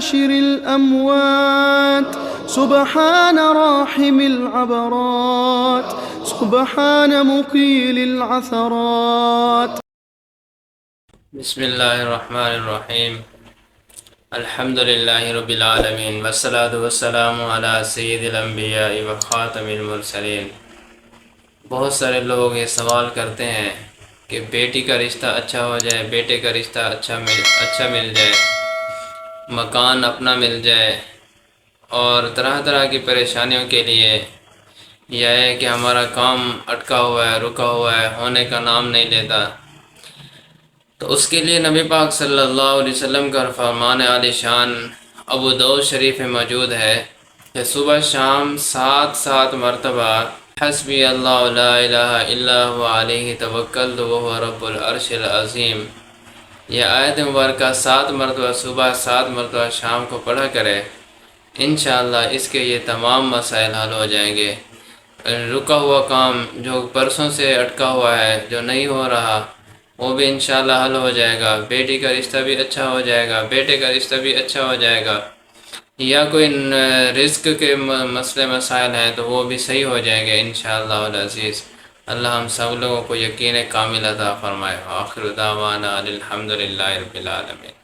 حاشر الأموات سبحان راحم العبرات سبحان مقيل العثرات. بسم اللہ الرحمن الرحیم. الحمد للہ رب العالمین والصلاة والسلام علی سید الانبیاء و خاتم المرسلین. بہت سارے لوگ یہ سوال کرتے ہیں کہ بیٹی کا رشتہ اچھا ہو جائے، بیٹے کا رشتہ اچھا مل جائے، مکان اپنا مل جائے، اور طرح طرح کی پریشانیوں کے لیے یہ ہے کہ ہمارا کام اٹکا ہوا ہے، رکا ہوا ہے، ہونے کا نام نہیں لیتا. تو اس کے لیے نبی پاک صلی اللہ علیہ وسلم کا فرمان عالی شان ابو داؤد شریف میں موجود ہے کہ صبح شام 7 مرتبہ حسبی اللہ لا الہ الا هو علیہ توکلت وهو رب العرش العظیم، یہ آیت مبارکہ 7 مرتبہ صبح 7 مرتبہ شام کو پڑھا کرے. انشاءاللہ اس کے یہ تمام مسائل حل ہو جائیں گے. رکا ہوا کام جو برسوں سے اٹکا ہوا ہے، جو نہیں ہو رہا، وہ بھی انشاءاللہ حل ہو جائے گا. بیٹی کا رشتہ بھی اچھا ہو جائے گا، بیٹے کا رشتہ بھی اچھا ہو جائے گا. یا کوئی رزق کے مسئلے مسائل ہیں تو وہ بھی صحیح ہو جائیں گے انشاءاللہ العزیز. اللہ ہم سب لوگوں کو یقین کامل عطا فرمائے. آخر دعوانا الحمدللہ رب العالمین.